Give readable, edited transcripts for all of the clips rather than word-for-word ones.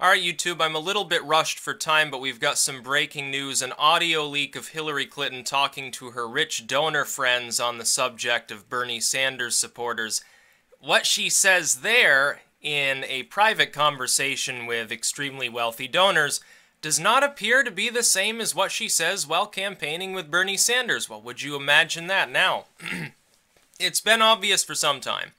Alright, YouTube, I'm a little bit rushed for time, but we've got some breaking news, an audio leak of Hillary Clinton talking to her rich donor friends on the subject of Bernie Sanders supporters. What she says there, in a private conversation with extremely wealthy donors, does not appear to be the same as what she says while campaigning with Bernie Sanders. Well, would you imagine that now? It's been obvious for some time,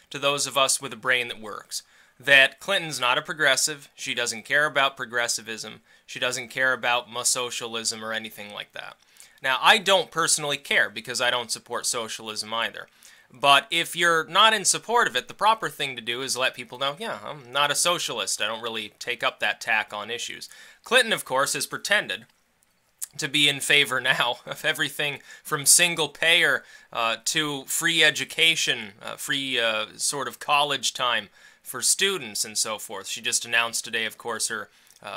to those of us with a brain that works, that Clinton's not a progressive. She doesn't care about progressivism. She doesn't care about socialism or anything like that. Now, I don't personally care because I don't support socialism either. But if you're not in support of it, the proper thing to do is let people know, yeah, I'm not a socialist. I don't really take up that tack on issues. Clinton, of course, has pretended to be in favor now of everything from single payer to free education, free sort of college time for students and so forth. She just announced today, of course, her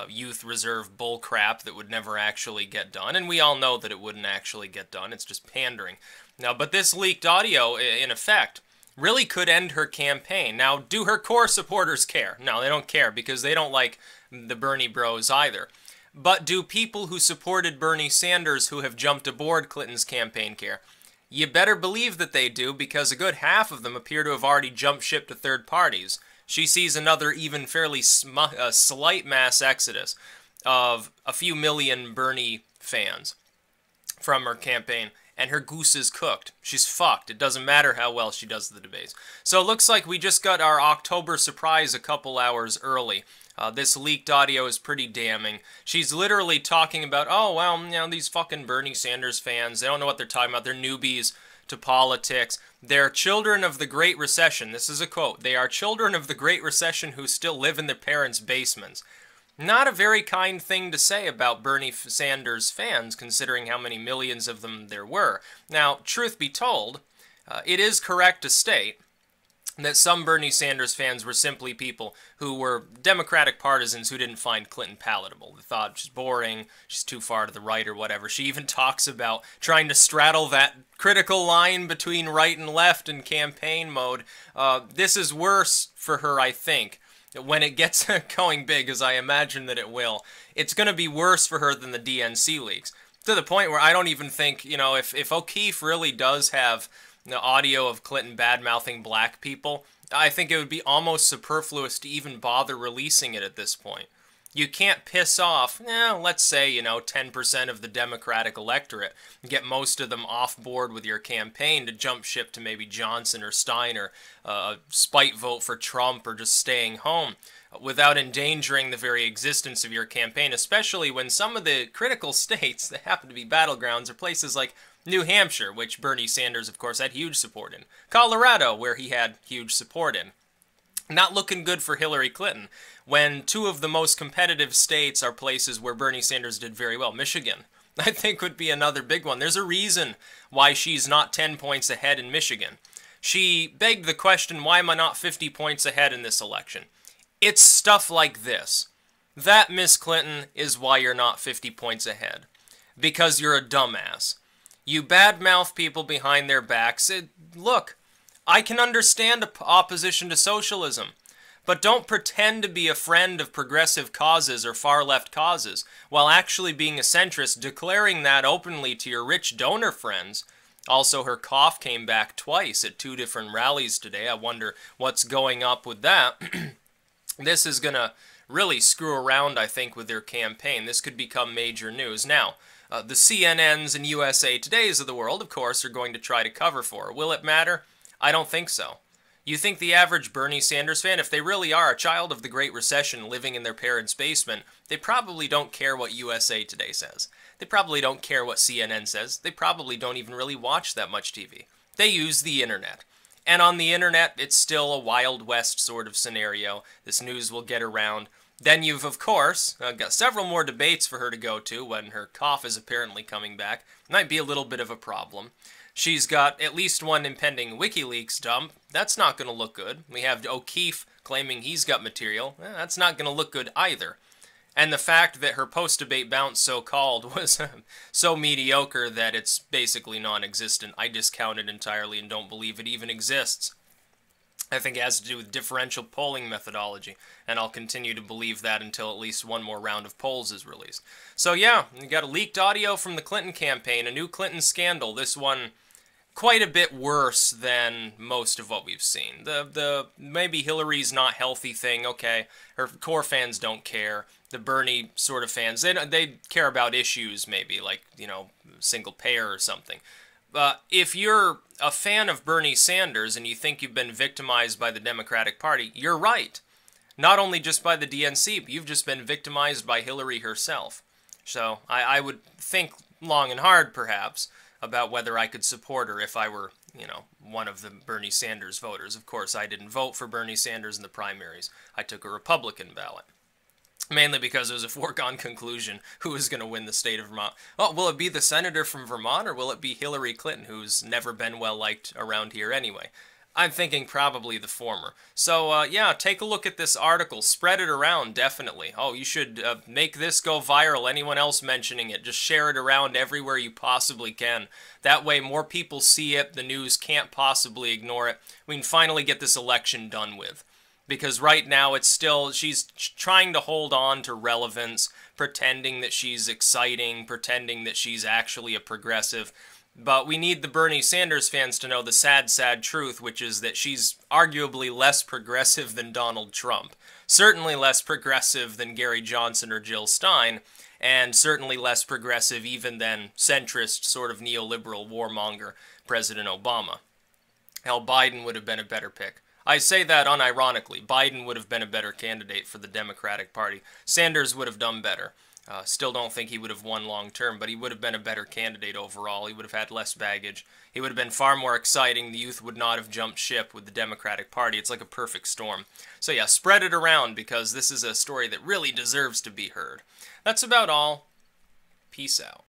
youth reserve bullcrap that would never actually get done, and we all know that it wouldn't actually get done. It's just pandering. Now, but this leaked audio, in effect, really could end her campaign. Now, do her core supporters care? No, they don't care because they don't like the Bernie bros either. But do people who supported Bernie Sanders who have jumped aboard Clinton's campaign care? You better believe that they do, because a good half of them appear to have already jumped ship to third parties. She sees another even fairly slight mass exodus of a few million Bernie fans from her campaign, and her goose is cooked. She's fucked. It doesn't matter how well she does the debates. So it looks like we just got our October surprise a couple hours early. This leaked audio is pretty damning. She's literally talking about, oh, well, you know, these fucking Bernie Sanders fans, they don't know what they're talking about. They're newbies to politics. They're children of the Great Recession. This is a quote. They are children of the Great Recession who still live in their parents' basements. Not a very kind thing to say about Bernie Sanders fans, considering how many millions of them there were. Now, truth be told, it is correct to state that some Bernie Sanders fans were simply people who were Democratic partisans who didn't find Clinton palatable. They thought she's boring, she's too far to the right or whatever. She even talks about trying to straddle that critical line between right and left in campaign mode. This is worse for her, I think, when it gets going big, as I imagine that it will. It's going to be worse for her than the DNC leaks. To the point where I don't even think, you know, if O'Keefe really does have the audio of Clinton bad-mouthing black people, I think it would be almost superfluous to even bother releasing it at this point. You can't piss off, let's say, 10% of the Democratic electorate, and get most of them off board with your campaign to jump ship to maybe Johnson or Steiner, spite vote for Trump, or just staying home, without endangering the very existence of your campaign, especially when some of the critical states that happen to be battlegrounds are places like New Hampshire, which Bernie Sanders, of course, had huge support in. Colorado, where he had huge support in. Not looking good for Hillary Clinton, when two of the most competitive states are places where Bernie Sanders did very well. Michigan, I think, would be another big one. There's a reason why she's not 10 points ahead in Michigan. She begged the question, why am I not 50 points ahead in this election? It's stuff like this. That, Miss Clinton, is why you're not 50 points ahead. Because you're a dumbass. You badmouth people behind their backs. Look, I can understand opposition to socialism, but don't pretend to be a friend of progressive causes or far-left causes, while actually being a centrist, declaring that openly to your rich donor friends. Also, her cough came back twice at 2 different rallies today. I wonder what's going up with that. This is going to really screw around, I think, with their campaign. This could become major news. Now, the CNNs and USA Todays of the world, of course, are going to try to cover for her. Will it matter? I don't think so. You think the average Bernie Sanders fan, if they really are a child of the Great Recession living in their parents' basement, they probably don't care what USA Today says. They probably don't care what CNN says. They probably don't even really watch that much TV. They use the internet. And on the internet, it's still a Wild West sort of scenario. This news will get around. Then you've, of course, got several more debates for her to go to when her cough is apparently coming back. Might be a little bit of a problem. She's got at least one impending WikiLeaks dump. That's not going to look good. We have O'Keefe claiming he's got material. That's not going to look good either. And the fact that her post-debate bounce, so-called, was so mediocre that it's basically non-existent. I discount it entirely and don't believe it even exists. I think it has to do with differential polling methodology, and I'll continue to believe that until at least one more round of polls is released. So yeah, you got a leaked audio from the Clinton campaign, a new Clinton scandal. This one quite a bit worse than most of what we've seen. The maybe Hillary's not healthy thing, okay, her core fans don't care. The Bernie sort of fans, they care about issues maybe, like, you know, single payer or something. If you're a fan of Bernie Sanders and you think you've been victimized by the Democratic Party, you're right. Not only just by the DNC, but you've just been victimized by Hillary herself. So I would think long and hard, perhaps, about whether I could support her if I were, you know, one of the Bernie Sanders voters. Of course, I didn't vote for Bernie Sanders in the primaries. I took a Republican ballot. Mainly because it was a foregone conclusion who was going to win the state of Vermont. Oh, will it be the senator from Vermont, or will it be Hillary Clinton, who's never been well liked around here anyway? I'm thinking probably the former. So, yeah, take a look at this article. Spread it around, definitely. Oh, you should make this go viral. Anyone else mentioning it, just share it around everywhere you possibly can. That way more people see it. The news can't possibly ignore it. We can finally get this election done with. Because right now it's still, she's trying to hold on to relevance, pretending that she's exciting, pretending that she's actually a progressive. But we need the Bernie Sanders fans to know the sad, sad truth, which is that she's arguably less progressive than Donald Trump. Certainly less progressive than Gary Johnson or Jill Stein, and certainly less progressive even than centrist, sort of neoliberal warmonger President Obama. Hell, Biden would have been a better pick. I say that unironically. Biden would have been a better candidate for the Democratic Party. Sanders would have done better. Still don't think he would have won long term, but he would have been a better candidate overall. He would have had less baggage. He would have been far more exciting. The youth would not have jumped ship with the Democratic Party. It's like a perfect storm. So yeah, spread it around, because this is a story that really deserves to be heard. That's about all. Peace out.